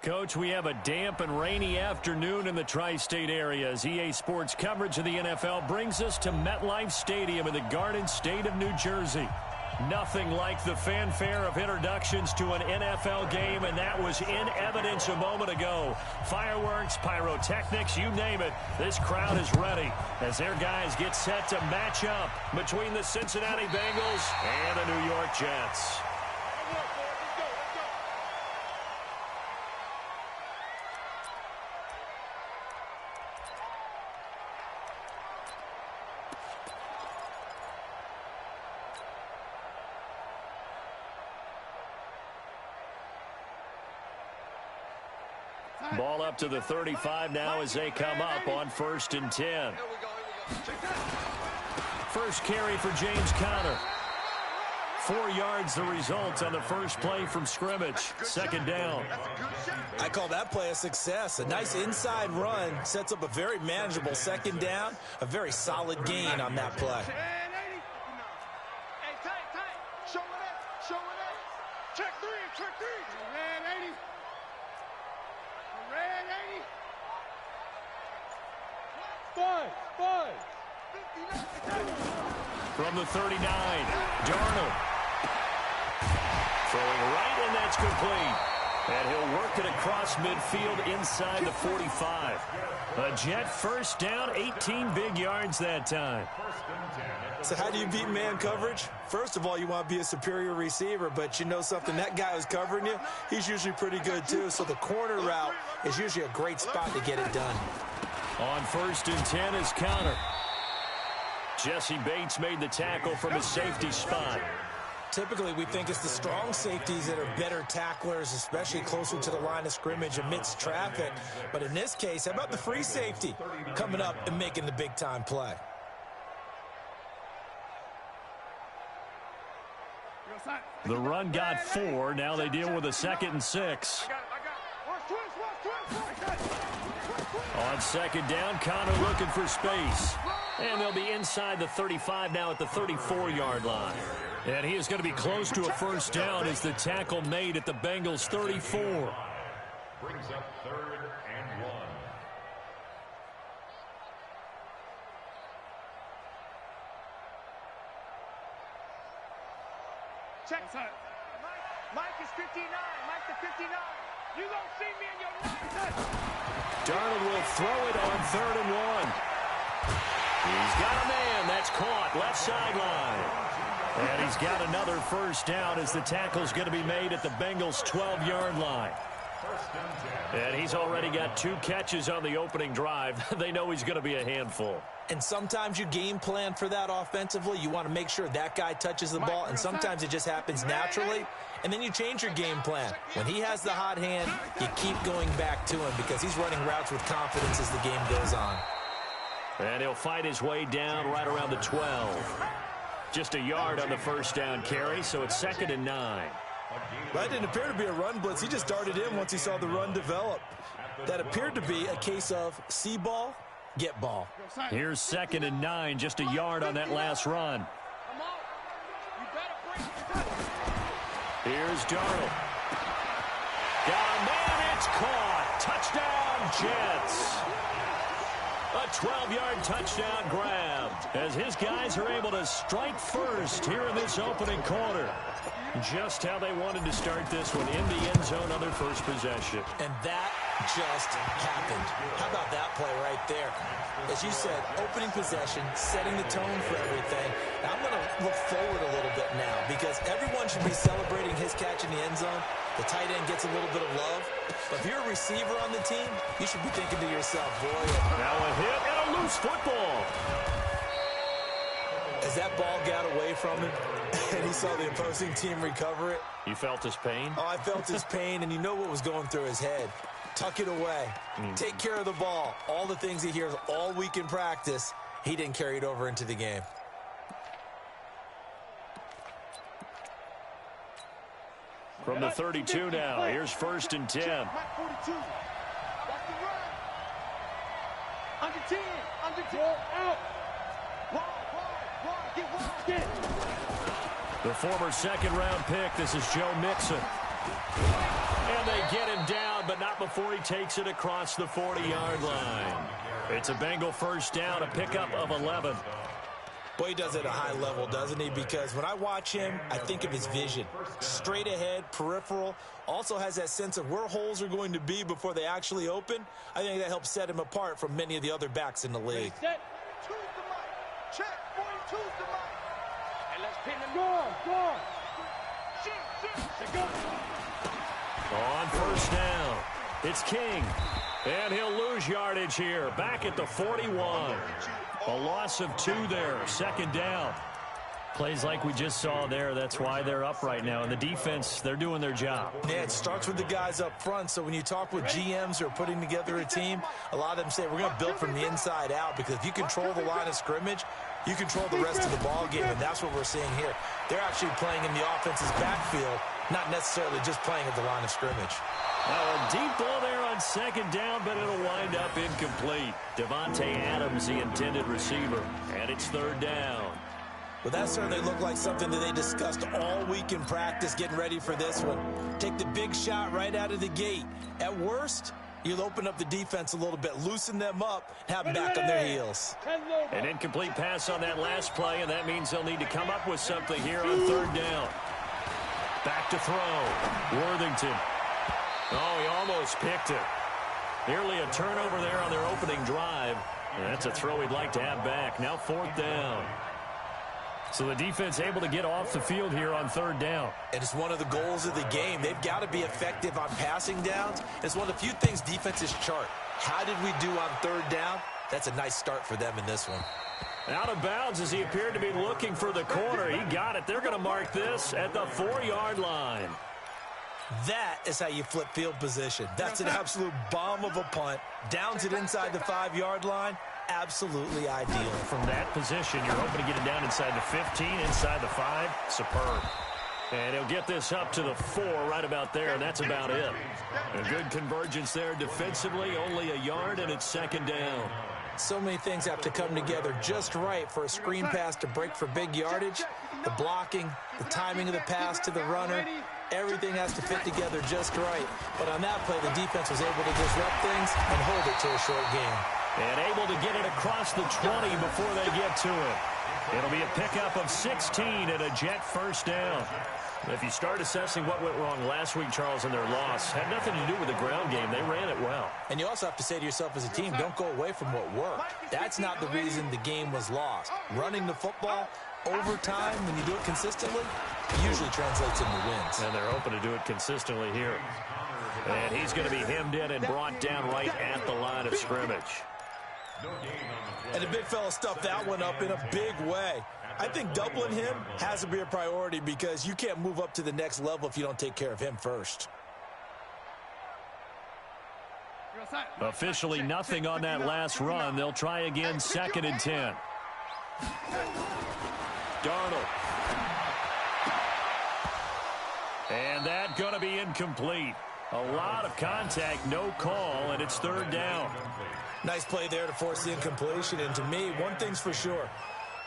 Coach, we have a damp and rainy afternoon in the tri-state area as EA Sports coverage of the NFL brings us to MetLife Stadium in the Garden State of New Jersey. Nothing like the fanfare of introductions to an NFL game, and that was in evidence a moment ago. Fireworks, pyrotechnics, you name it. This crowd is ready as their guys get set to match up between the Cincinnati Bengals and the New York Jets. Ball up to the 35 now as they come up on 1st and 10. First carry for James Conner. 4 yards the result on the first play from scrimmage. 2nd down. I call that play a success. A nice inside run sets up a very manageable 2nd down. A very solid gain on that play. From the 39, Darnold. Throwing right, and that's complete. And he'll work it across midfield inside the 45. A Jet first down, 18 big yards that time. So how do you beat man coverage? First of all, you want to be a superior receiver, but you know something, that guy who's covering you, he's usually pretty good too. So the corner route is usually a great spot to get it done. On 1st and 10 is Conner. Jesse Bates made the tackle from his safety spot. Typically, we think it's the strong safeties that are better tacklers, especially closer to the line of scrimmage amidst traffic. But in this case, how about the free safety coming up and making the big-time play? The run got 4. Now they deal with a 2nd and 6. On 2nd down, Conner looking for space. And they'll be inside the 35 now at the 34-yard line. And he is going to be close to a first down as the tackle made at the Bengals' 34. Brings up 3rd and 1. Check. Mike is 59. Mike the 59. You don't see me in your 9. Darnold will throw it on 3rd and 1. He's got a man. That's caught. Left sideline. And he's got another first down as the tackle's going to be made at the Bengals' 12-yard line. And he's already got 2 catches on the opening drive. They know he's going to be a handful. And sometimes you game plan for that offensively. You want to make sure that guy touches the ball, and sometimes it just happens naturally. And then you change your game plan. When he has the hot hand, you keep going back to him because he's running routes with confidence as the game goes on. And he'll fight his way down right around the 12. Just a yard on the first down carry, so it's 2nd and 9. That didn't appear to be a run blitz. He just darted in once he saw the run develop. That appeared to be a case of see ball, get ball. Here's 2nd and 9, just a yard on that last run. Here's Darnold. Got a man, it's caught. Touchdown, Jets. A 12-yard touchdown grab as his guys are able to strike first here in this opening quarter. Just how they wanted to start this one, in the end zone on their first possession. And that just happened. How about that play right there? As you said, opening possession, setting the tone for everything. Now I'm going to look forward a little bit now because everyone should be celebrating his catch in the end zone. The tight end gets a little bit of love. But if you're a receiver on the team, you should be thinking to yourself, boy. Now a hit and a loose football. As that ball got away from him and he saw the opposing team recover it. You felt his pain? Oh, I felt his pain, and you know what was going through his head. Tuck it away. Take care of the ball. All the things he hears all week in practice, he didn't carry it over into the game. From the 32 now, here's 1st and 10. Under 10. Under 10. Out. The former second-round pick, this is Joe Mixon. And they get him down, but not before he takes it across the 40-yard line. It's a Bengal first down, a pickup of 11. Boy, he does it at a high level, doesn't he? Because when I watch him, I think of his vision. Straight ahead, peripheral, also has that sense of where holes are going to be before they actually open. I think that helps set him apart from many of the other backs in the league. Set. Choose the mic. Check. Boy, choose the mic. And let's pin him. Go on. Shoot. Go. On first down, it's King. And he'll lose yardage here. Back at the 41. A loss of 2 there. Second down. Plays like we just saw there. That's why they're up right now. And the defense, they're doing their job. Yeah, it starts with the guys up front. So when you talk with GMs who are putting together a team, a lot of them say we're going to build from the inside out, because if you control the line of scrimmage, you control the rest of the ball game, and that's what we're seeing here. They're actually playing in the offense's backfield, not necessarily just playing at the line of scrimmage. A deep ball there on second down, but it'll wind up incomplete. Devontae Adams, the intended receiver, and it's third down. Well, that certainly looked like something that they discussed all week in practice, getting ready for this one. Take the big shot right out of the gate. At worst, you'll open up the defense a little bit, loosen them up, and have them back on their heels. An incomplete pass on that last play, and that means they'll need to come up with something here on third down. Back to throw. Worthington. Oh, he almost picked it. Nearly a turnover there on their opening drive. And that's a throw he'd like to have back. Now fourth down. So the defense able to get off the field here on third down. And it's one of the goals of the game. They've got to be effective on passing downs. It's one of the few things defenses chart. How did we do on third down? That's a nice start for them in this one. Out of bounds as he appeared to be looking for the corner. He got it. They're going to mark this at the 4-yard line. That is how you flip field position. That's an absolute bomb of a punt. Downs it inside the 5-yard line. Absolutely ideal. From that position, you're hoping to get it down inside the 15, inside the 5. Superb. And he'll get this up to the 4 right about there, and that's about it. A good convergence there defensively, only a yard, and it's second down. So many things have to come together just right for a screen pass to break for big yardage. The blocking, the timing of the pass to the runner, everything has to fit together just right. But on that play, the defense was able to disrupt things and hold it to a short game. And able to get it across the 20 before they get to it. It'll be a pickup of 16 and a Jet first down. If you start assessing what went wrong last week, Charles, in their loss, had nothing to do with the ground game. They ran it well. And you also have to say to yourself as a team, don't go away from what worked. That's not the reason the game was lost. Running the football over time, when you do it consistently, usually translates into wins. And they're hoping to do it consistently here. And he's going to be hemmed in and brought down right at the line of scrimmage. And the big fella stuffed that one up in a big way. I think doubling him has to be a priority, because you can't move up to the next level if you don't take care of him first. Officially nothing on that last run. They'll try again, second and 10. Darnold. And that going to be incomplete. A lot of contact, no call, and it's third down. Nice play there to force the incompletion. And to me, one thing's for sure.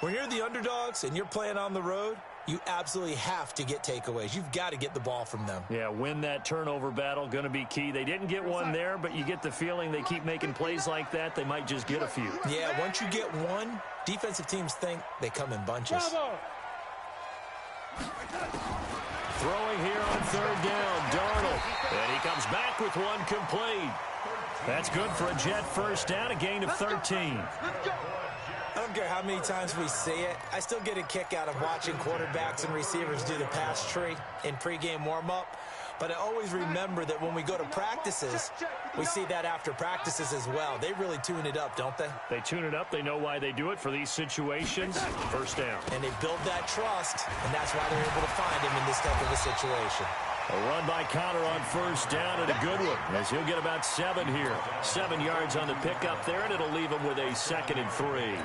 When you're the underdogs and you're playing on the road, you absolutely have to get takeaways. You've got to get the ball from them. Yeah, win that turnover battle, going to be key. They didn't get one there, but you get the feeling they keep making plays like that, they might just get a few. Yeah, once you get one, defensive teams think they come in bunches. Throwing here on third down, Darnold. And he comes back with one complete. That's good for a Jet first down, a gain of 13. I don't care how many times we see it. I still get a kick out of watching quarterbacks and receivers do the pass tree in pregame warm-up. But I always remember that when we go to practices, we see that after practices as well. They really tune it up, don't they? They tune it up. They know why they do it for these situations. First down. And they build that trust, and that's why they're able to find him in this type of a situation. A run by Connor on first down, and a good one, as he'll get about 7 here. 7 yards on the pickup there, and it'll leave him with a 2nd and 3.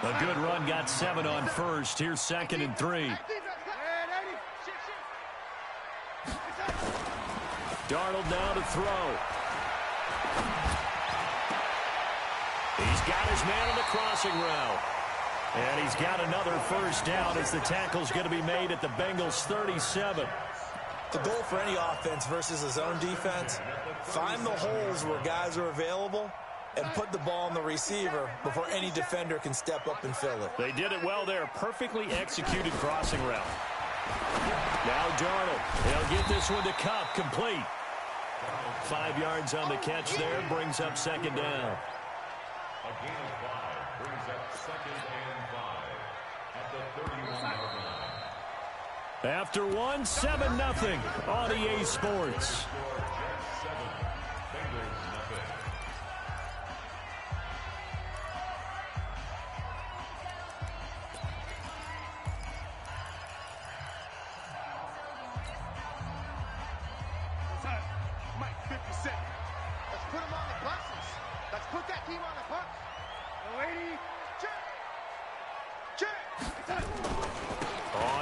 A good run, got 7 on first. Here's 2nd and 3. Darnold now to throw. He's got his man on the crossing route. And he's got another first down as the tackle's going to be made at the Bengals 37. The goal for any offense versus a zone defense, find the holes where guys are available and put the ball on the receiver before any defender can step up and fill it. They did it well there. Perfectly executed crossing route. Now Darnold. He'll get this one to Cup. Complete. 5 yards on the catch there. Brings up second down. A gain of 5 brings up second and 5 at the 31-yard line. After 1, 7-0 on EA Sports. Mike, 50 seconds. Let's put them on the buses. Let's put that team on the bus. Lady, check.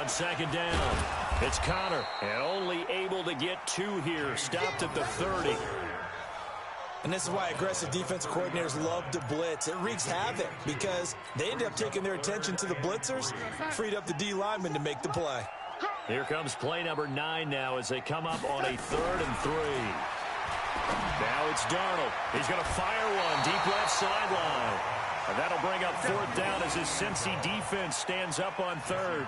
On second down, it's Connor, and only able to get 2 here. Stopped at the 30. And this is why aggressive defensive coordinators love to blitz. It wreaks havoc because they end up taking their attention to the blitzers, freed up the D lineman to make the play. Here comes play number 9 now as they come up on a 3rd and 3. Now it's Darnold. He's going to fire one deep left sideline. And that'll bring up 4th down as his Cincy defense stands up on 3rd.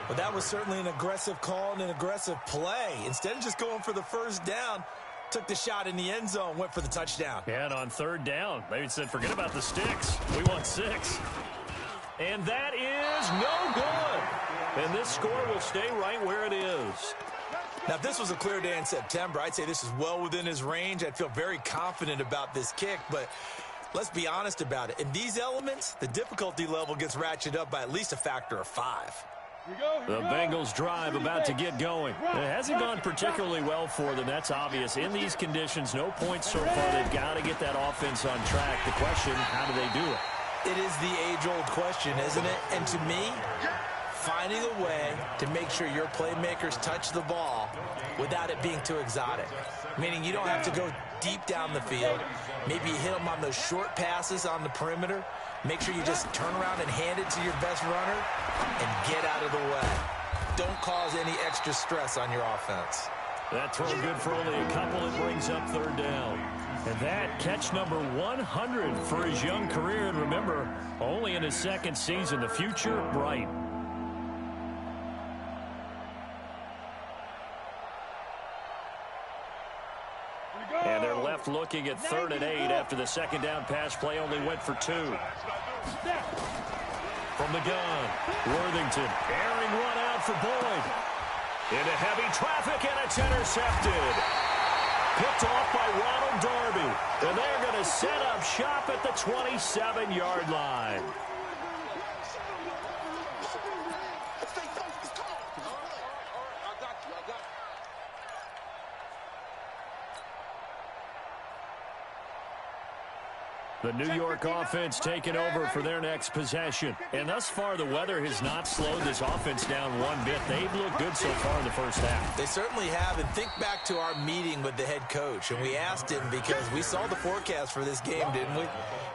Well, that was certainly an aggressive call and an aggressive play. Instead of just going for the first down, took the shot in the end zone, went for the touchdown. And on 3rd down, they said, forget about the sticks. We want 6. And that is no good. And this score will stay right where it is. Now, if this was a clear day in September, I'd say this is well within his range. I'd feel very confident about this kick, but let's be honest about it. In these elements, the difficulty level gets ratcheted up by at least a factor of 5. The Bengals drive about to get going. It hasn't gone particularly well for them. That's obvious. In these conditions, no points so far. They've got to get that offense on track. The question, how do they do it? It is the age-old question, isn't it? And to me, finding a way to make sure your playmakers touch the ball without it being too exotic. Meaning you don't have to go deep down the field. Maybe you hit them on those short passes on the perimeter. Make sure you just turn around and hand it to your best runner and get out of the way. Don't cause any extra stress on your offense. That throw good for only a couple. It brings up 3rd down. And that catch number 100 for his young career. And remember, only in his 2nd season. The future bright. And they're left looking at 3rd and 8 after the 2nd down pass play only went for 2. From the gun, Worthington airing one out for Boyd. Into heavy traffic, and it's intercepted. Picked off by Ronald Darby. And they're going to set up shop at the 27-yard line. The New York offense taking over for their next possession. And thus far, the weather has not slowed this offense down one bit. They've looked good so far in the first half. They certainly have. And think back to our meeting with the head coach. And we asked him because we saw the forecast for this game, didn't we?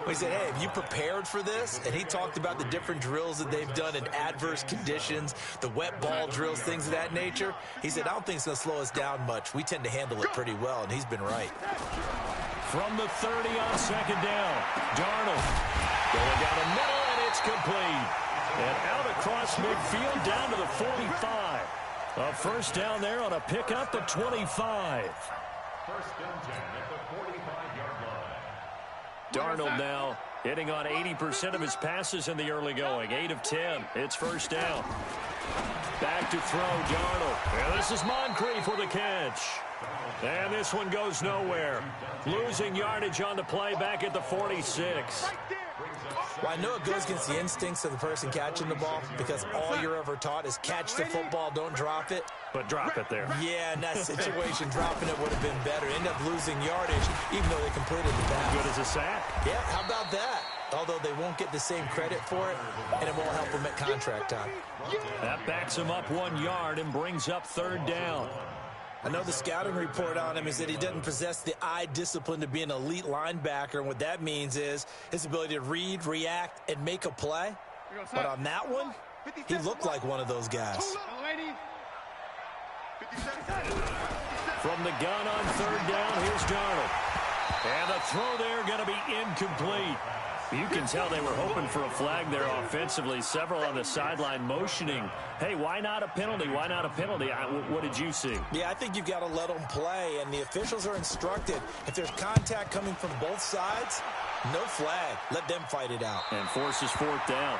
We said, hey, have you prepared for this? And he talked about the different drills that they've done in adverse conditions, the wet ball drills, things of that nature. He said, I don't think it's going to slow us down much. We tend to handle it pretty well, and he's been right. From the 30 on 2nd down, Darnold going down the middle, and it's complete. And out across midfield down to the 45. A 1st down there on a pickup at 25. 1st and 10 at the 45-yard line. Darnold now hitting on 80% of his passes in the early going. 8 of 10. It's 1st down. Back to throw, Darnold. And this is Moncrief for the catch. And this one goes nowhere. Losing yardage on the play back at the 46. Well, I know it goes against the instincts of the person catching the ball because all you're ever taught is catch the football, don't drop it. But drop it there. Yeah, in that situation, dropping it would have been better. End up losing yardage, even though they completed the pass. Good as a sack. Yeah, how about that? Although they won't get the same credit for it, and it won't help them at contract time. That backs him up 1 yard and brings up 3rd down. I know the scouting report on him is that he doesn't possess the eye discipline to be an elite linebacker, and what that means is his ability to read, react, and make a play. But on that one, he looked like one of those guys. From the gun on third down, here's Darnold. And the throw there going to be incomplete. You can tell they were hoping for a flag there offensively. Several on the sideline motioning, hey, why not a penalty? Why not a penalty? What did you see? Yeah, I think you've got to let them play, and the officials are instructed. If there's contact coming from both sides, no flag. Let them fight it out. And forces fourth down.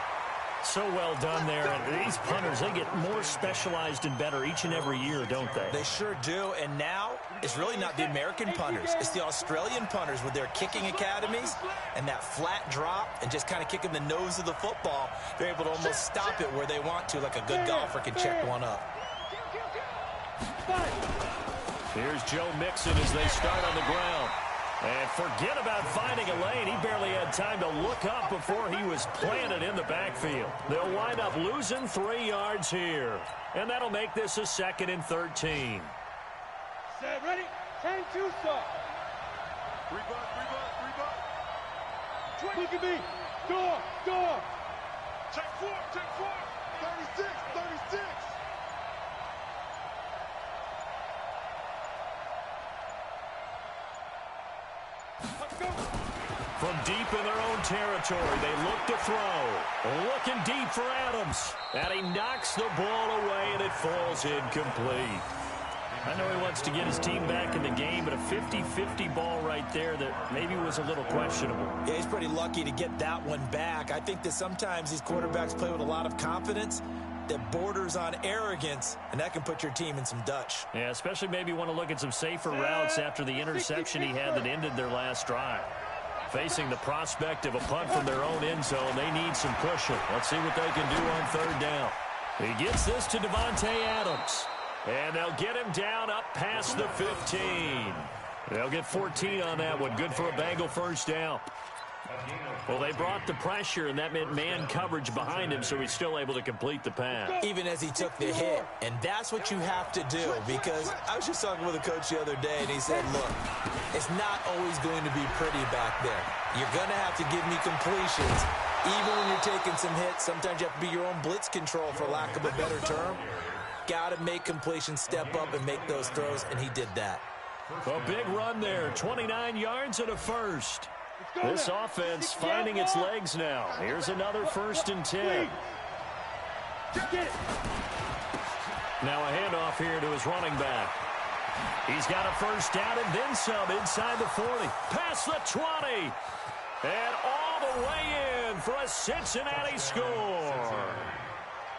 So well done there. And these punters, they get more specialized and better each and every year, don't they? They sure do. And now it's really not the American punters. It's the Australian punters with their kicking academies and that flat drop and just kind of kicking the nose of the football. They're able to almost stop it where they want to, like a good golfer can check one up. Here's Joe Mixon as they start on the ground. And forget about finding a lane. He barely had time to look up before he was planted in the backfield. They'll wind up losing 3 yards here. And that'll make this a 2nd and 13. Set, ready? 10-2 stop. Rebound. Look at me. Door. Check 4. 36. From deep in their own territory, they look to throw. Looking deep for Adams. And he knocks the ball away, and it falls incomplete. I know he wants to get his team back in the game, but a 50-50 ball right there that maybe was a little questionable. Yeah, he's pretty lucky to get that one back. I think that sometimes these quarterbacks play with a lot of confidence that borders on arrogance, and that can put your team in some Dutch. Yeah, especially maybe want to look at some safer routes after the interception he had that ended their last drive. Facing the prospect of a punt from their own end zone, they need some cushion. Let's see what they can do on third down. He gets this to Devontae Adams. And they'll get him down up past the 15. They'll get 14 on that one. Good for a Bengal first down. Well, they brought the pressure, and that meant man coverage behind him, so he's still able to complete the pass. Even as he took the hit, and that's what you have to do, because I was just talking with a coach the other day, and he said, look, it's not always going to be pretty back there. You're going to have to give me completions. Even when you're taking some hits, sometimes you have to be your own blitz control, for lack of a better term. Got to make completions, step up, and make those throws, and he did that. A big run there, 29 yards and a first. This offense finding its legs now. Here's another 1st and 10. Now a handoff here to his running back. He's got a first down and then some inside the 40. Past the 20. And all the way in for a Cincinnati score.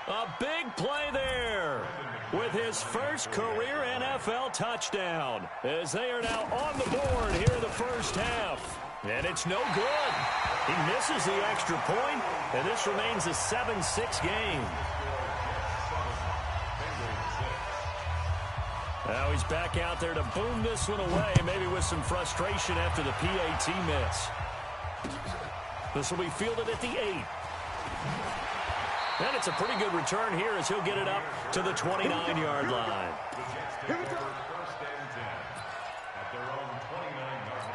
A big play there with his first career NFL touchdown, as they are now on the board here in the first half. And it's no good. He misses the extra point, and this remains a 7-6 game. Now he's back out there to boom this one away, maybe with some frustration after the PAT miss. This will be fielded at the 8. And it's a pretty good return here as he'll get it up to the 29-yard line. Here we go. 1st and 10 at their own 29-yard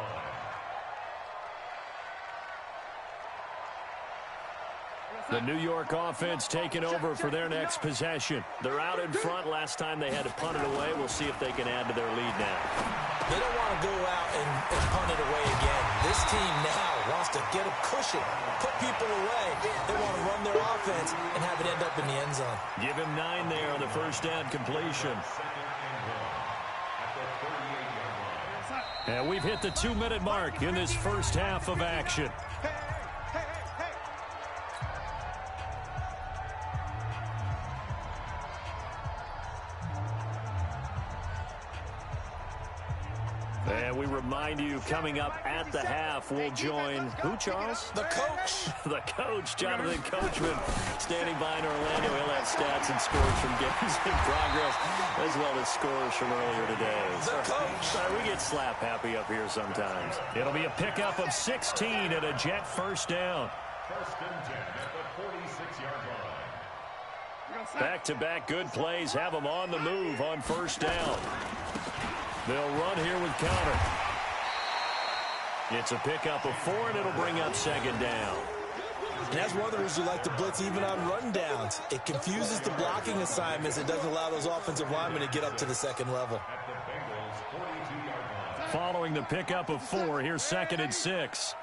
line. The New York offense taking over for their next possession. They're out in front. Last time they had to punt it away. We'll see if they can add to their lead now. They don't want to go out and punt it away again. This team now wants to get a cushion, put people away. They want to run their offense and have it end up in the end zone. Give him 9 there on the first down completion. And we've hit the 2-minute mark in this first half of action. And we remind you, coming up at the half, we'll join, who, Charles? The coach. The coach, Jonathan Coachman, standing by in Orlando. He'll have stats and scores from games in progress, as well as scores from earlier today. The coach. Sorry, we get slap happy up here sometimes. It'll be a pickup of 16 and a Jet first down. 1st and 10 at the 46-yard line. Back-to-back good plays have them on the move on first down. They'll run here with counter. It's a pickup of 4, and it'll bring up 2nd down. And that's one of the reasons you like to blitz even on rundowns. It confuses the blocking assignments. It doesn't allow those offensive linemen to get up to the second level. Following the pickup of 4, here's 2nd and 6.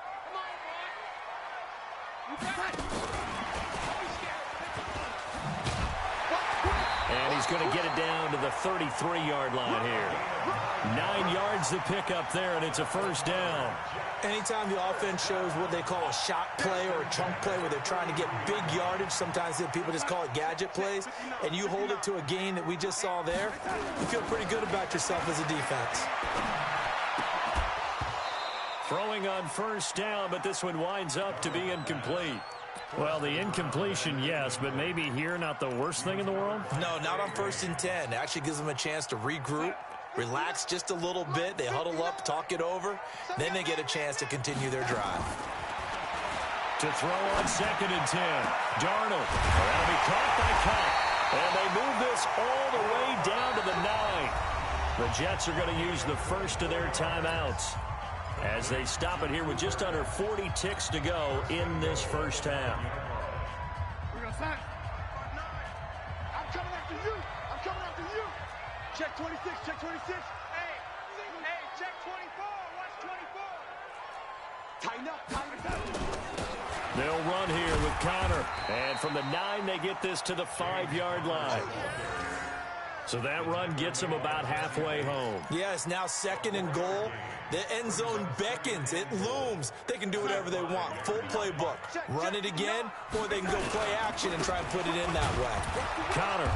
And he's going to get it down to the 33-yard line here. 9 yards to pick up there, and it's a first down. Anytime the offense shows what they call a shot play or a chunk play where they're trying to get big yardage, sometimes people just call it gadget plays, and you hold it to a gain that we just saw there, you feel pretty good about yourself as a defense. Throwing on first down, but this one winds up to be incomplete. Well, the incompletion, yes, but maybe here not the worst thing in the world? No, not on 1st and 10. It actually gives them a chance to regroup, relax just a little bit. They huddle up, talk it over. Then they get a chance to continue their drive. To throw on 2nd and 10. Darnold. That'll be caught by Cup. And they move this all the way down to the 9. The Jets are going to use the first of their timeouts as they stop it here with just under 40 ticks to go in this first half. We're going to sign. I'm coming after you. I'm coming after you. Check 26, check 26. Hey, check 24. Watch 24. Tighten up, tighten up. They'll run here with Connor. And from the 9, they get this to the 5-yard line. So that run gets them about halfway home. Yeah, it's now 2nd and goal. The end zone beckons. It looms. They can do whatever they want. Full playbook. Run it again, or they can go play action and try and put it in that way. Connor.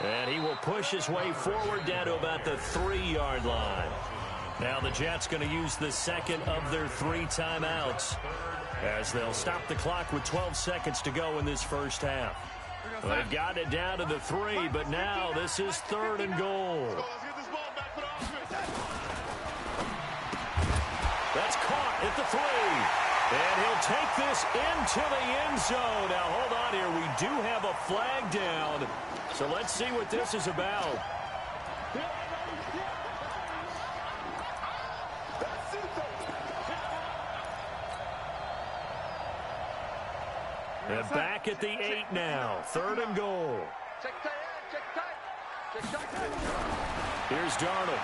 And he will push his way forward down to about the 3-yard line. Now the Jets going to use the second of their 3 timeouts as they'll stop the clock with 12 seconds to go in this first half. Well, they've got it down to the 3, but now this is 3rd and goal. That's caught at the 3. And he'll take this into the end zone. Now, hold on here. We do have a flag down. So let's see what this is about. And back at the 8 now. 3rd and goal. Check tight, check tight. Check tight. Here's Darnold.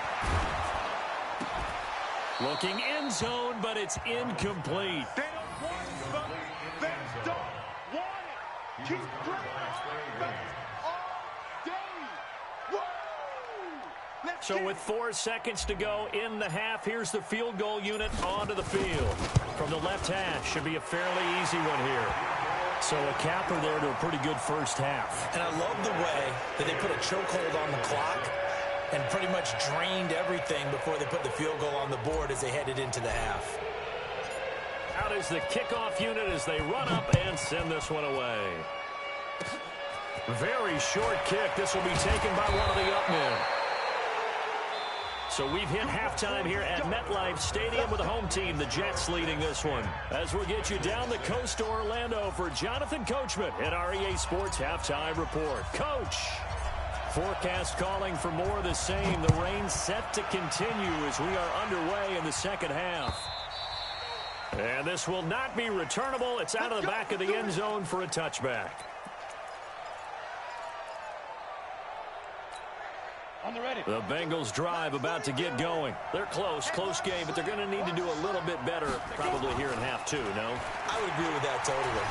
Looking end zone, but it's incomplete. They don't want it, but they don't want it. Keep playing all day. Woo! Let's So with 4 seconds to go in the half, here's the field goal unit onto the field. From the left hash, should be a fairly easy one here. So a capper there to a pretty good first half. And I love the way that they put a chokehold on the clock and pretty much drained everything before they put the field goal on the board as they headed into the half. Out is the kickoff unit as they run up and send this one away. Very short kick. This will be taken by one of the up men. So we've hit halftime here at MetLife Stadium with the home team, the Jets, leading this one. As we'll get you down the coast to Orlando for Jonathan Coachman at our EA Sports Halftime Report. Coach, forecast calling for more of the same. The rain set to continue as we are underway in the second half. And this will not be returnable. It's out of the back of the end zone for a touchback. The Bengals drive about to get going. They're close game, but they're going to need to do a little bit better probably here in half 2, no? I would agree with that totally.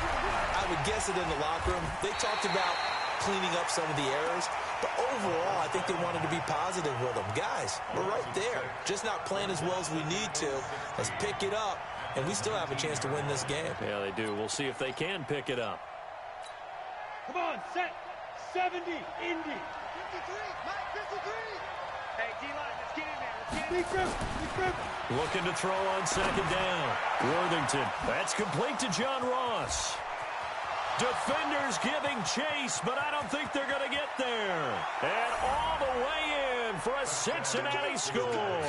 I would guess it in the locker room. They talked about cleaning up some of the errors, but overall, I think they wanted to be positive with them. Guys, we're right there. Just not playing as well as we need to. Let's pick it up, and we still have a chance to win this game. Yeah, they do. We'll see if they can pick it up. Come on, set. 70, Indy. 53, Mike, 53. Hey, D-line, let's get in there. Let's get in there. Looking to throw on second down. Worthington. That's complete to John Ross. Defenders giving chase, but I don't think they're going to get there. And all the way in for a Cincinnati score.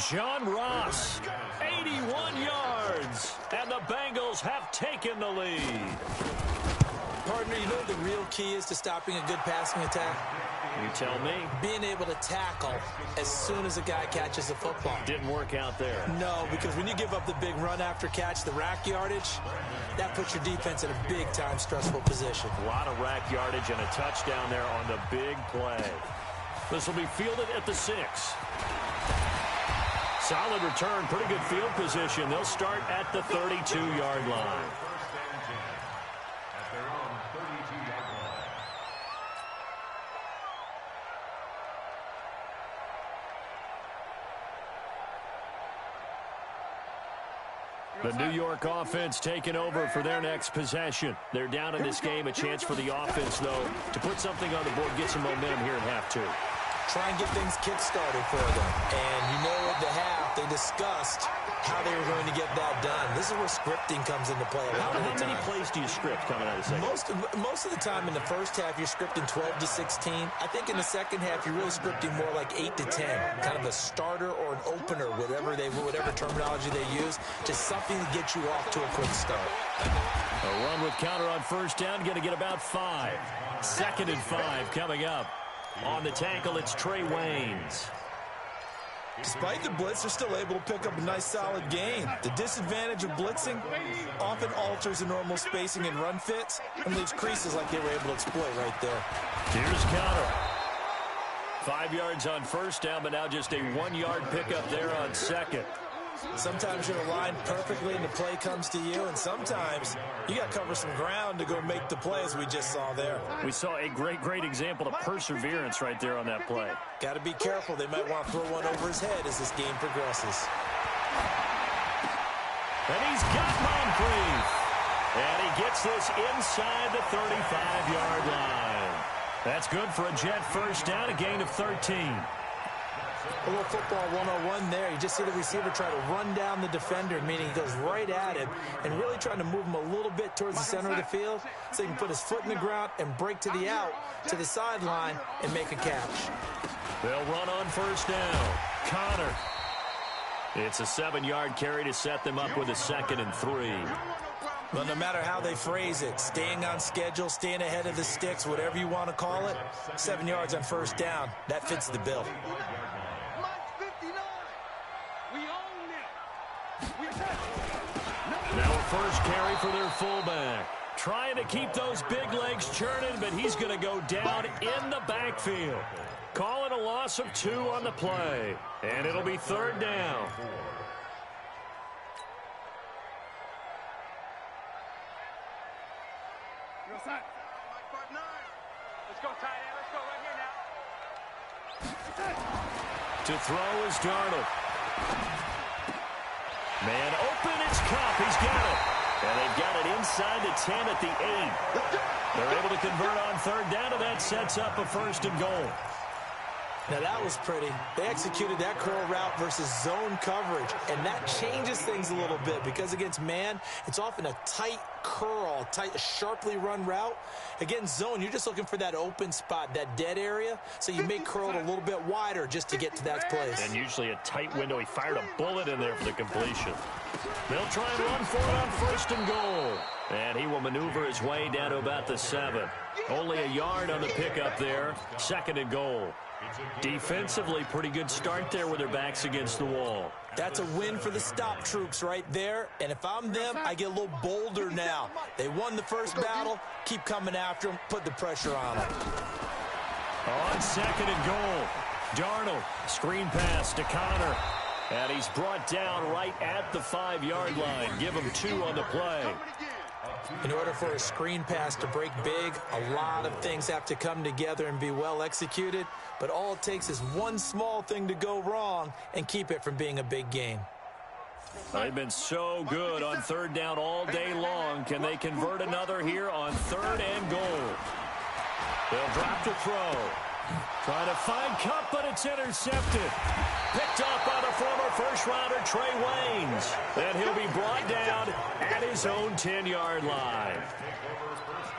John Ross, 81 yards, and the Bengals have taken the lead. Partner, you know what the real key is to stopping a good passing attack? You tell me. Being able to tackle as soon as a guy catches the football. Didn't work out there. No, because when you give up the big run after catch, the rack yardage, that puts your defense in a big-time stressful position. A lot of rack yardage and a touchdown there on the big play. This will be fielded at the 6. Solid return, pretty good field position. They'll start at the 32-yard line. The New York offense taking over for their next possession. They're down in this game. A chance for the offense, though, to put something on the board, get some momentum here in half 2. Try and get things kick-started for them. And you know at the half, they discussed how they were going to get that done. This is where scripting comes into play a lot of the time. How many plays do you script coming out of the second? Most of the time in the first half, you're scripting 12 to 16. I think in the second half, you're really scripting more like 8 to 10. Kind of a starter or an opener, whatever terminology they use. Just something to get you off to a quick start. A run with counter on first down, going to get about 5. 2nd and 5 coming up. On the tackle, it's Trey Waynes. Despite the blitz, they're still able to pick up a nice, solid gain. The disadvantage of blitzing often alters the normal spacing and run fits and leaves creases like they were able to exploit right there. Here's counter. 5 yards on first down, but now just a 1-yard pickup there on second. Sometimes you're aligned perfectly and the play comes to you, and sometimes you got to cover some ground to go make the play, as we just saw there. We saw a great example of perseverance right there on that play. Got to be careful. They might want to throw one over his head as this game progresses. And he's got Moncrief. And he gets this inside the 35-yard line. That's good for a Jet first down, a gain of 13. A little football 101 there. You just see the receiver try to run down the defender, meaning he goes right at him and really trying to move him a little bit towards the center of the field so he can put his foot in the ground and break to the out, to the sideline, and make a catch. They'll run on first down. Connor. It's a 7-yard carry to set them up with a 2nd and 3. Well, no matter how they phrase it, staying on schedule, staying ahead of the sticks, whatever you want to call it, 7 yards on first down, that fits the bill. Now a first carry for their fullback. Trying to keep those big legs churning, but he's going to go down in the backfield. Calling a loss of 2 on the play. And it'll be 3rd down. Let's go, tight end. Let's go right here now. To throw is Darnold. Man open, it's Cup. He's got it. And they've got it inside the 10 at the 8. They're able to convert on 3rd down, and that sets up a 1st and goal. Now that was pretty. They executed that curl route versus zone coverage, and that changes things a little bit because against man, it's often a tight curl, tight, sharply run route. Against zone, you're just looking for that open spot, that dead area, so you may curl it a little bit wider just to get to that place. And usually a tight window. He fired a bullet in there for the completion. They'll try and run for it on 1st and goal. And he will maneuver his way down to about the 7. Only a yard on the pickup there. 2nd and goal. Defensively, pretty good start there with their backs against the wall. That's a win for the stop troops right there. And if I'm them, I get a little bolder now. They won the first battle. Keep coming after them. Put the pressure on them. On 2nd and goal. Darnold, screen pass to Connor. And he's brought down right at the 5-yard line. Give him 2 on the play. In order for a screen pass to break big, a lot of things have to come together and be well executed. But all it takes is one small thing to go wrong and keep it from being a big gain. They've been so good on 3rd down all day long. Can they convert another here on 3rd and goal? They'll drop to throw. Trying to find Cup, but it's intercepted. Picked up by the former first-rounder Trey Waynes. Then he'll be brought down at his own 10-yard line.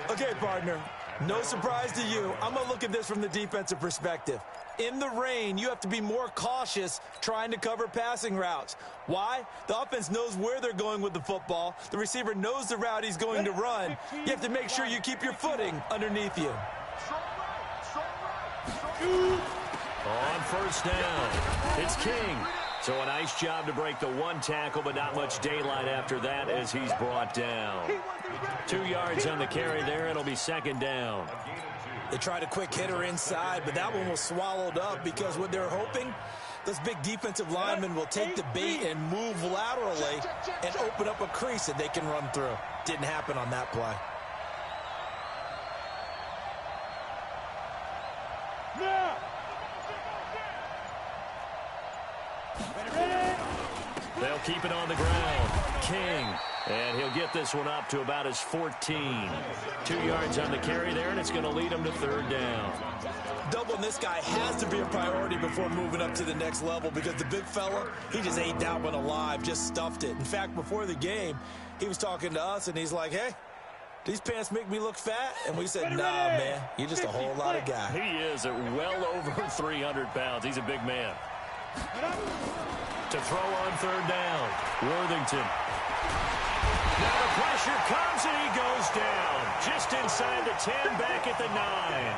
Okay, partner, no surprise to you. I'm going to look at this from the defensive perspective. In the rain, you have to be more cautious trying to cover passing routes. Why? The offense knows where they're going with the football. The receiver knows the route he's going to run. You have to make sure you keep your footing underneath you. On first down, it's King. So a nice job to break the one tackle, but not much daylight after that as he's brought down. 2 yards on the carry there. It'll be second down. They tried a quick hitter inside, but that one was swallowed up because what they're hoping, those big defensive linemen will take the bait and move laterally and open up a crease that they can run through. Didn't happen on that play. They'll keep it on the ground. King. And he'll get this one up to about his 14. 2 yards on the carry there, and it's going to lead him to third down. Doubling this guy has to be a priority before moving up to the next level because the big fella, he just ate that one alive, just stuffed it. In fact, before the game, he was talking to us, and he's like, hey, these pants make me look fat? And we said, nah, man, you're just a whole lot of guy. He is at well over 300 pounds. He's a big man. To throw on third down, Worthington. Now the pressure comes, and he goes down. Just inside the 10, back at the 9.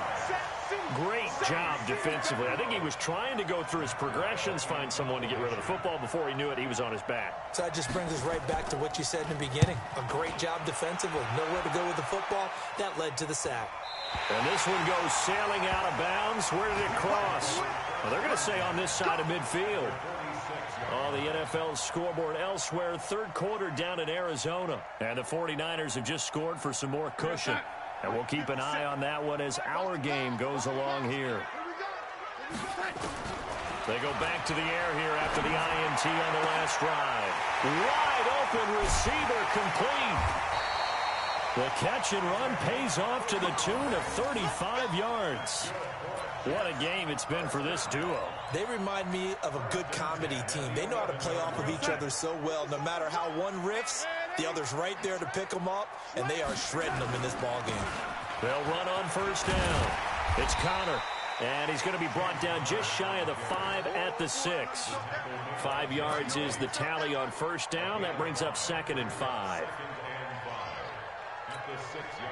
Great job defensively. I think he was trying to go through his progressions, find someone to get rid of the football. Before he knew it, he was on his back. So that just brings us right back to what you said in the beginning. A great job defensively. Nowhere to go with the football. That led to the sack. And this one goes sailing out of bounds. Where did it cross? Well, they're going to say on this side of midfield. Oh, the NFL scoreboard elsewhere. Third quarter down in Arizona. And the 49ers have just scored for some more cushion. And we'll keep an eye on that one as our game goes along here. They go back to the air here after the INT on the last drive. Wide open receiver complete. The catch and run pays off to the tune of 35 yards. What a game it's been for this duo. They remind me of a good comedy team. They know how to play off of each other so well. No matter how one riffs, the other's right there to pick them up, and they are shredding them in this ball game. They'll run on first down. It's Connor, and he's going to be brought down just shy of the 5 at the 6. 5 yards is the tally on first down. That brings up 2nd and 5. At the 6-yard line.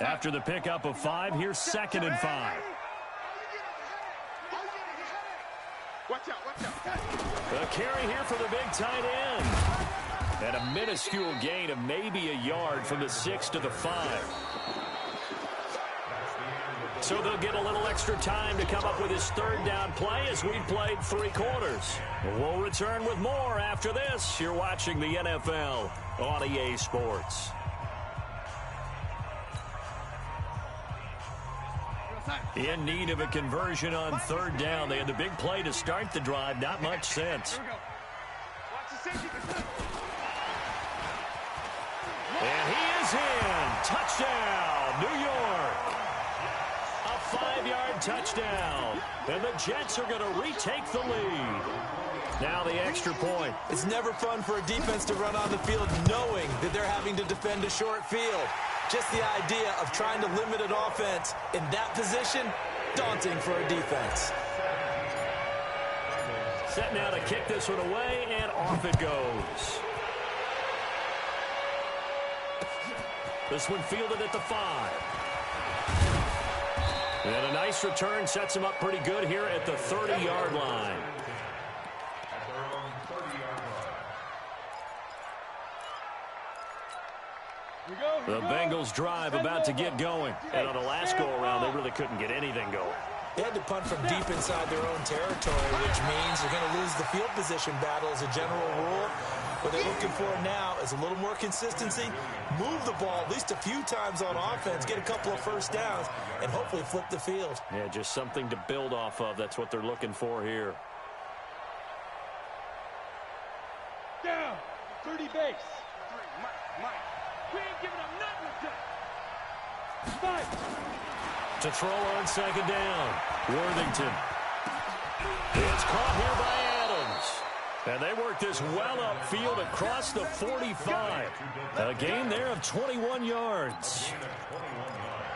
After the pickup of 5, here's 2nd and 5. Watch out, watch out. The carry here for the big tight end. And a minuscule gain of maybe a yard from the 6 to the 5. So they'll get a little extra time to come up with his third down play as we've played 3 quarters. We'll return with more after this. You're watching the NFL on EA Sports. In need of a conversion on third down. They had the big play to start the drive. Not much sense. And he is in. Touchdown, New York. A 5-yard touchdown. And the Jets are going to retake the lead. Now the extra point. It's never fun for a defense to run on the field knowing that they're having to defend a short field. Just the idea of trying to limit an offense in that position, daunting for a defense. Set now to kick this one away, and off it goes. This one fielded at the 5. And a nice return sets him up pretty good here at the 30-yard line. At their own 30-yard line. The Bengals drive about to get going. And on the last go-around, they really couldn't get anything going. They had to punt from deep inside their own territory, which means they're going to lose the field position battle as a general rule. What they're looking for now is a little more consistency, move the ball at least a few times on offense, get a couple of first downs, and hopefully flip the field. Yeah, just something to build off of. That's what they're looking for here. Down. 30 base. Mike. We ain't giving up nothing to Mike. To throw on second down, Worthington. It's caught here by Adams. And they work this well upfield across the 45. A gain there of 21 yards.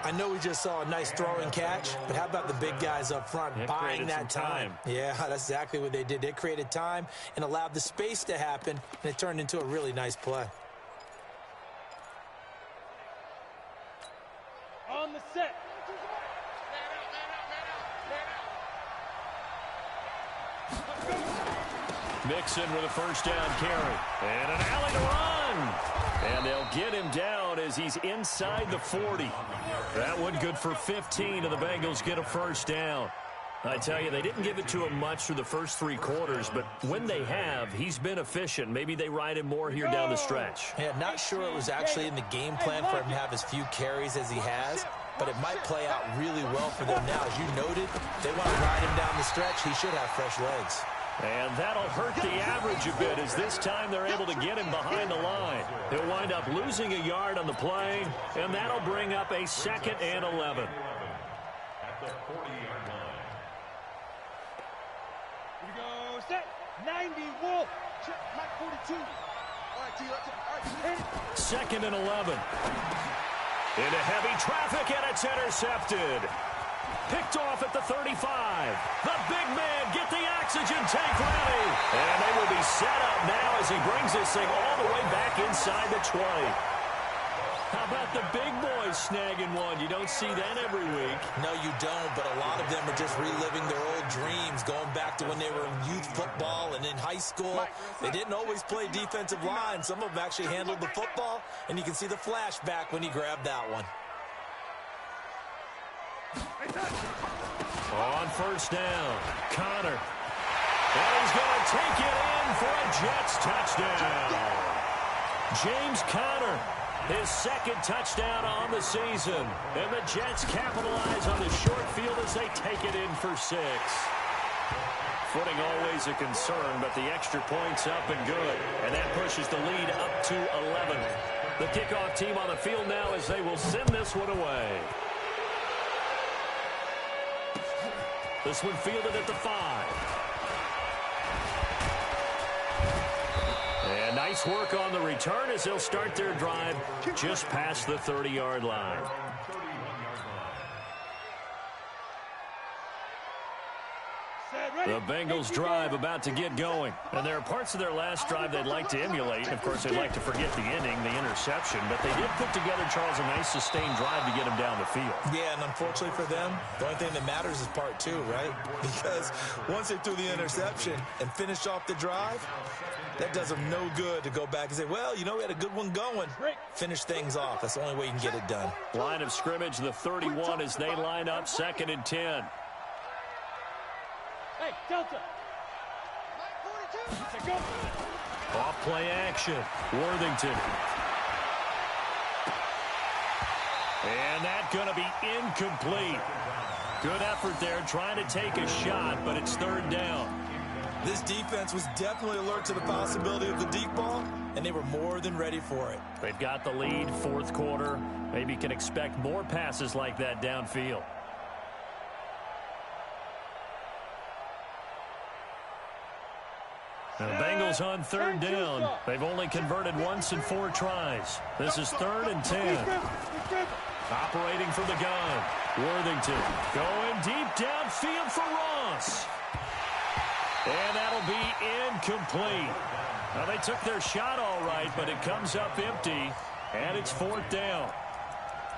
I know we just saw a nice throwing catch, but how about the big guys up front buying that time? Yeah, that's exactly what they did. They created time and allowed the space to happen, and it turned into a really nice play. set. Mixon with a first down carry. And an alley to run. And they'll get him down as he's inside the 40. That one good for 15, and the Bengals get a first down. I tell you, they didn't give it to him much through the first 3 quarters, but when they have, he's been efficient. Maybe they ride him more here down the stretch. Yeah, not sure it was actually in the game plan for him to have as few carries as he has, but it might play out really well for them now. As you noted, they want to ride him down the stretch. He should have fresh legs. And that'll hurt the average a bit as this time they're able to get him behind the line. He'll wind up losing a yard on the play, and that'll bring up a 2nd and 11. At the 40-yard line. Here we go, set. 90, Wolf. Check, Mike 42. All right, T, let's hit it. 2nd and 11. Into heavy traffic, and it's intercepted. Picked off at the 35. The big man get the oxygen tank ready. And they will be set up now as he brings this thing all the way back inside the 20. How about the big boys snagging one? You don't see that every week. No, you don't, but a lot of them are just reliving their old dreams, going back to when they were in youth football and in high school. They didn't always play defensive line. Some of them actually handled the football, and you can see the flashback when he grabbed that one. On first down, Connor. And he's going to take it in for a Jets touchdown. James Conner, his 2nd touchdown on the season. And the Jets capitalize on the short field as they take it in for 6. Footing always a concern, but the extra point's up and good. And that pushes the lead up to 11. The kickoff team on the field now as they will send this one away. This one fielded at the 5. And nice work on the return as they'll start their drive just past the 30-yard line. The Bengals drive about to get going. And there are parts of their last drive they'd like to emulate. Of course, they'd like to forget the ending, the interception. But they did put together, Charles, a nice sustained drive to get him down the field. Yeah, and unfortunately for them, the only thing that matters is part 2, right? Because once they threw the interception and finished off the drive, that does them no good to go back and say, well, you know, we had a good one going. Finish things off. That's the only way you can get it done. Line of scrimmage, the 31 as they line up 2nd and 10. Hey, Delta. Go. Off play action. Worthington. And that's going to be incomplete. Good effort there trying to take a shot, but it's 3rd down. This defense was definitely alert to the possibility of the deep ball, and they were more than ready for it. They've got the lead, 4th quarter. Maybe can expect more passes like that downfield. The Bengals on 3rd down. They've only converted once in 4 tries. This is 3rd and 10. Operating from the gun. Worthington going deep downfield for Ross. And that'll be incomplete. Now, they took their shot all right, but it comes up empty, and it's 4th down.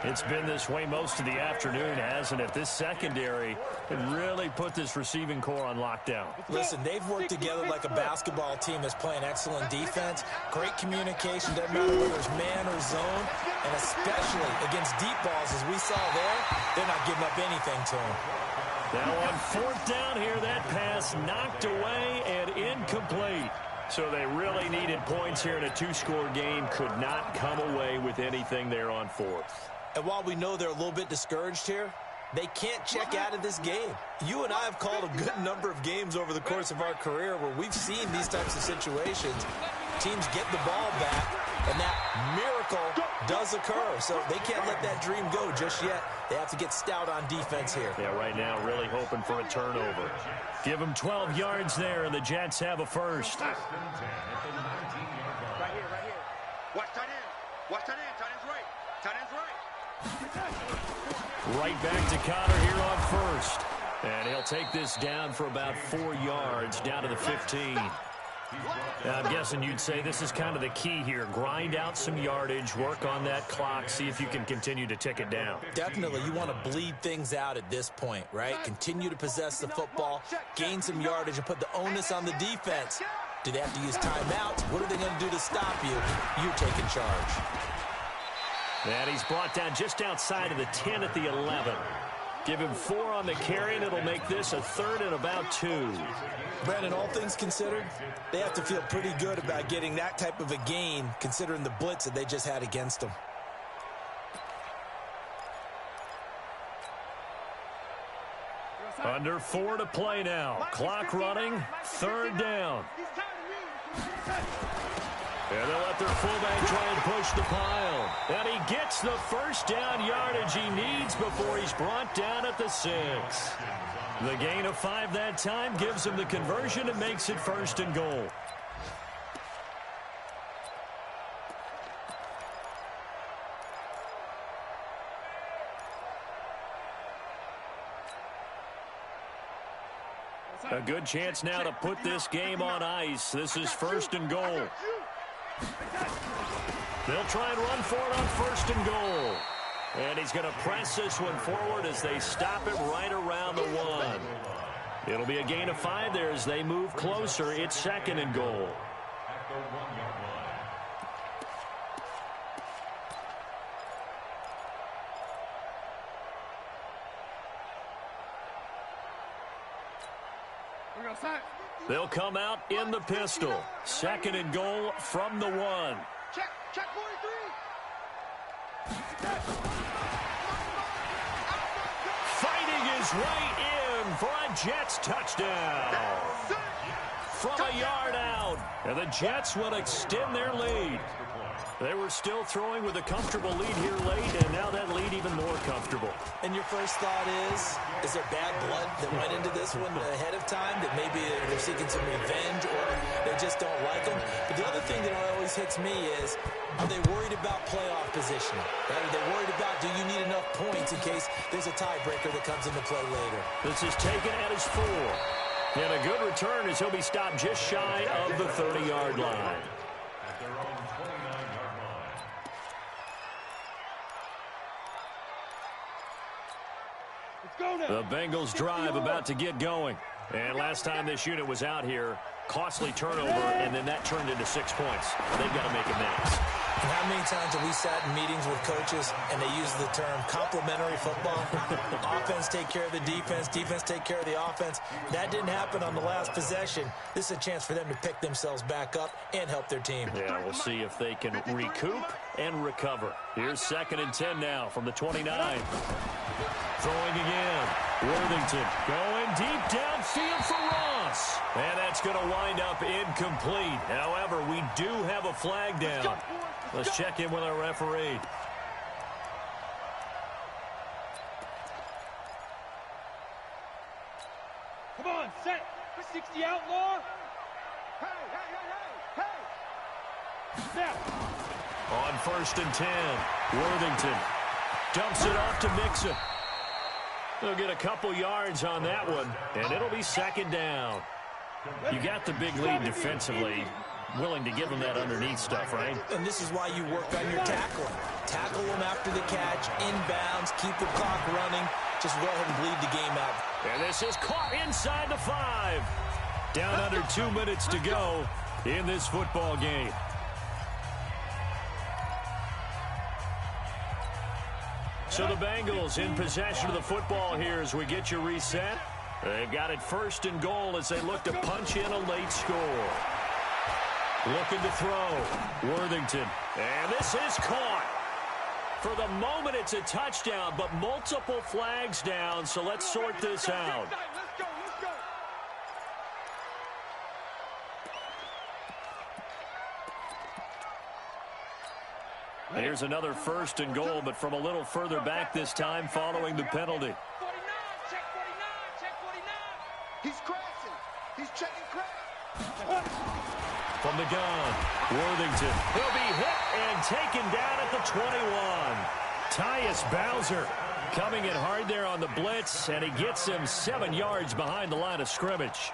It's been this way most of the afternoon, hasn't it? This secondary can really put this receiving core on lockdown. Listen, they've worked together like a basketball team that's playing excellent defense. Great communication, doesn't matter whether it's man or zone. And especially against deep balls, as we saw there, they're not giving up anything to them. Now on 4th down here, that pass knocked away and incomplete. So they really needed points here in a 2-score game. Could not come away with anything there on 4th. And while we know they're a little bit discouraged here, they can't check out of this game. You and I have called a good number of games over the course of our career where we've seen these types of situations. Teams get the ball back, and that miracle does occur. So they can't let that dream go just yet. They have to get stout on defense here. Yeah, right now really hoping for a turnover. Give them 12 yards there, and the Jets have a first. Right here. Watch tight end. Tight end's right. Tight end's right. Right back to Connor here on first. And he'll take this down for about 4 yards, down to the 15. I'm guessing you'd say this is kind of the key here. Grind out some yardage, work on that clock, see if you can continue to tick it down. Definitely. You want to bleed things out at this point, right? Continue to possess the football, gain some yardage, and put the onus on the defense. Do they have to use timeouts? What are they going to do to stop you? You're taking charge. And he's brought down just outside of the 10 at the 11. Give him 4 on the carry, and it'll make this a 3rd and about 2. Brandon, all things considered, they have to feel pretty good about getting that type of a gain, considering the blitz that they just had against them. Under 4 to play now. Clock running, 3rd down. And they'll let their fullback try and push the pile. And he gets the first down yardage he needs before he's brought down at the 6. The gain of 5 that time gives him the conversion and makes it 1st and goal. A good chance now to put this game on ice. This is 1st and goal. They'll try and run for it on 1st and goal. And he's going to press this one forward as they stop it right around the 1. It'll be a gain of 5 there as they move closer. It's 2nd and goal. At the 1-yard line. They'll come out in the pistol. 2nd and goal from the 1. Check 43. Fighting his way in for a Jets touchdown. From a yard out. And the Jets will extend their lead. They were still throwing with a comfortable lead here late, and now that lead even more comfortable. And your first thought is there bad blood that went into this one ahead of time, that maybe they're seeking some revenge or they just don't like them? But the other thing that always hits me is, are they worried about playoff positioning? Right? Are they worried about, do you need enough points in case there's a tiebreaker that comes into play later? This is taken at his 4. And a good return as he'll be stopped just shy of the 30-yard line. At their own 29-yard line. The Bengals drive about to get going. And last time this unit was out here, costly turnover, and then that turned into 6 points. They've got to make amends. And how many times have we sat in meetings with coaches and they use the term complementary football? Offense take care of the defense, defense take care of the offense. That didn't happen on the last possession. This is a chance for them to pick themselves back up and help their team. Yeah, we'll see if they can recoup and recover. Here's 2nd and 10 now from the 29. Throwing again. Worthington going deep downfield for Ross. And that's going to wind up incomplete. However, we do have a flag down. Let's check in with our referee. Come on, set. 60 outlaw. Hey. Set. On 1st and 10, Worthington dumps it off to Mixon. They'll get a couple yards on that one, and it'll be 2nd down. You got the big lead defensively. Willing to give them that underneath stuff, right? And this is why you work on your tackling. Tackle them after the catch, inbounds, keep the clock running. Just go ahead and bleed the game out. And this is caught inside the 5. Down under 2 minutes to go in this football game. So the Bengals in possession of the football here as we get you reset. They've got it 1st and goal as they look to punch in a late score. Looking to throw. Worthington. And this is caught. For the moment, it's a touchdown, but multiple flags down, so let's sort this out. Let's go. Here's another 1st and goal, but from a little further back this time following the penalty. 49, check 49. He's crashing. He's checking crash. From the gun, Worthington. He'll be hit and taken down at the 21. Tyus Bowser coming in hard there on the blitz, and he gets him 7 yards behind the line of scrimmage.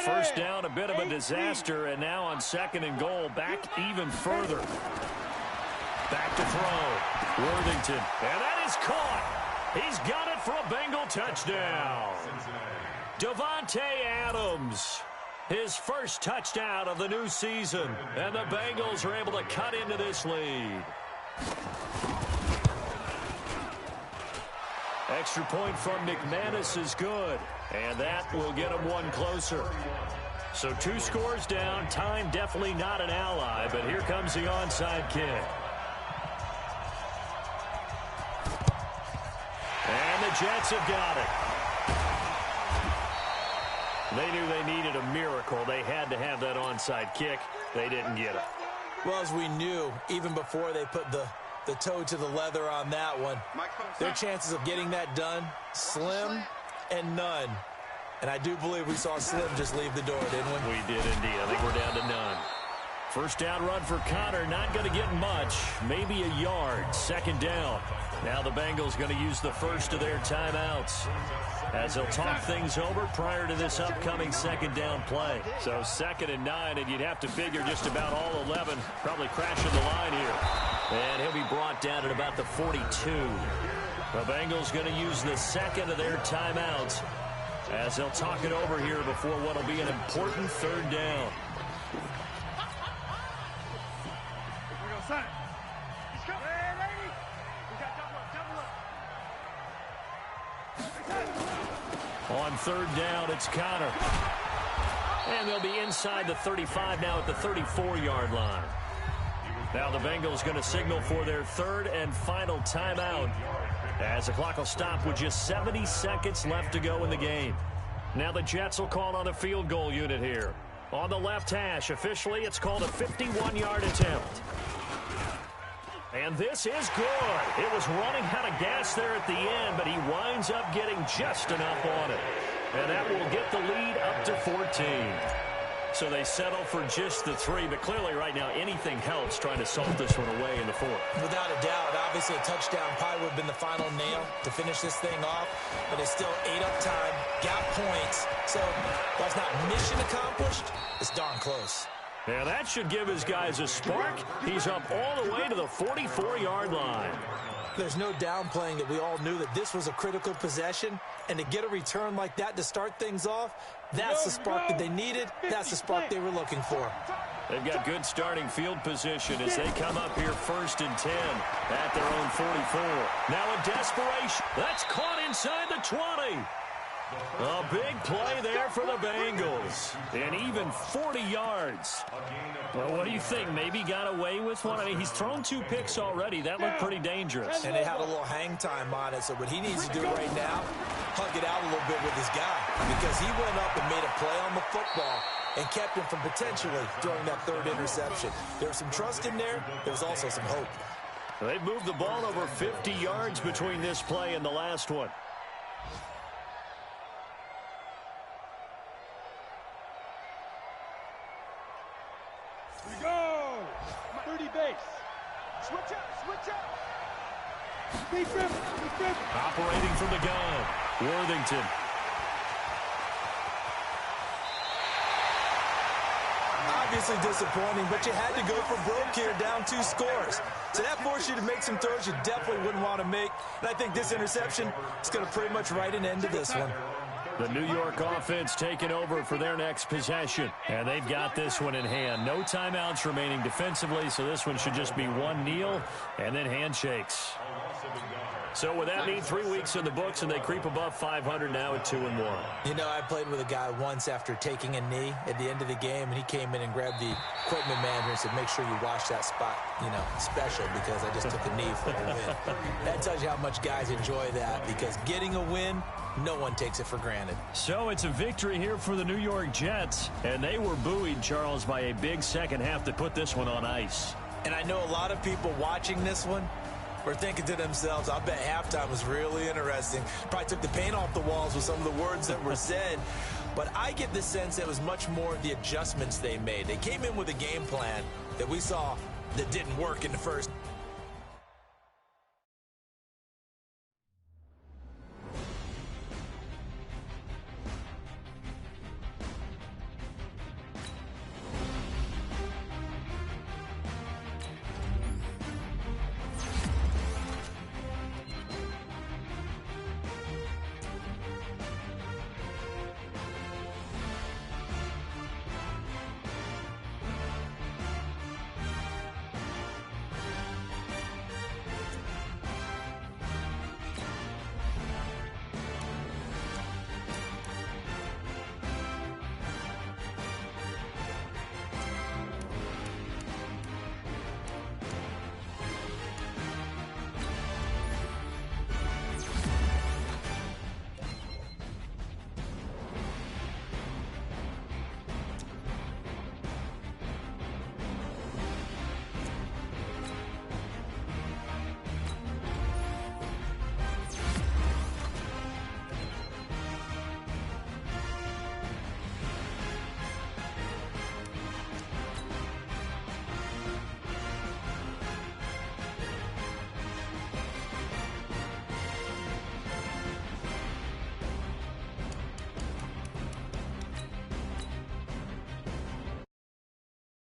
First down, a bit of a disaster, and now on 2nd and goal, back even further. Back to throw. Worthington, and that is caught. He's got it for a Bengal touchdown. Davante Adams, his first touchdown of the new season, and the Bengals are able to cut into this lead. Extra point from McManus is good, and that will get him one closer. So 2 scores down. Time definitely not an ally, but here comes the onside kick. And the Jets have got it. They knew they needed a miracle. They had to have that onside kick. They didn't get it. Well, as we knew, even before they put the toe to the leather on that one, their chances of getting that done, slim and none. And I do believe we saw Slim just leave the door, didn't we? We did indeed. I think we're down to none. First down run for Connor. Not going to get much. Maybe a yard. 2nd down. Now the Bengals going to use the first of their timeouts as they'll talk things over prior to this upcoming 2nd down play. So 2nd and 9, and you'd have to figure just about all 11 probably crashing the line here. And he'll be brought down at about the 42. The Bengals going to use the 2nd of their timeouts as they'll talk it over here before what will be an important 3rd down. On 3rd down, it's Connor. And they'll be inside the 35 now at the 34-yard line. Now the Bengals going to signal for their 3rd and final timeout as the clock will stop with just 70 seconds left to go in the game. Now the Jets will call on a field goal unit here. On the left hash, officially it's called a 51-yard attempt. And this is good. It was running out of gas there at the end, but he winds up getting just enough on it. And that will get the lead up to 14. So they settle for just the 3, but clearly right now anything helps trying to salt this one away in the 4th. Without a doubt, obviously a touchdown probably would have been the final nail to finish this thing off, but it's still ate up time, got points. So while it's not mission accomplished, it's darn close. Yeah, that should give his guys a spark. He's up all the way to the 44-yard line. There's no downplaying that we all knew that this was a critical possession, and to get a return like that to start things off, that's the spark that they needed. That's the spark they were looking for. They've got good starting field position as they come up here 1st and 10 at their own 44. Now in desperation, that's caught inside the 20. A big play there for the Bengals. And even 40 yards. Well, what do you think? Maybe got away with one? I mean, he's thrown 2 picks already. That looked pretty dangerous. And they had a little hang time on it. So what he needs to do right now, hug it out a little bit with his guy. Because he went up and made a play on the football and kept him from potentially throwing that 3rd interception. There was some trust in there. There was also some hope. They've moved the ball over 50 yards between this play and the last one. We go! 30 base. Switch up, switch up. Speed grip, speed grip. Operating from the gun, Worthington. Obviously disappointing, but you had to go for broke here, down 2 scores. So that forced you to make some throws you definitely wouldn't want to make. And I think this interception is going to pretty much write an end to this one. The New York offense taking over for their next possession. And they've got this one in hand. No timeouts remaining defensively, so this one should just be one kneel and then handshakes. So with that mean 3 weeks in the books, and they creep above 500 now at 2-1. You know, I played with a guy once after taking a knee at the end of the game, and he came in and grabbed the equipment manager and said, make sure you wash that spot, you know, special, because I just took a knee for a win. That tells you how much guys enjoy that, because getting a win, no one takes it for granted. So it's a victory here for the New York Jets, and they were buoyed, Charles, by a big second half to put this one on ice. And I know a lot of people watching this one were thinking to themselves, I bet halftime was really interesting. Probably took the paint off the walls with some of the words that were said. But I get the sense it was much more the adjustments they made. They came in with a game plan that we saw that didn't work in the first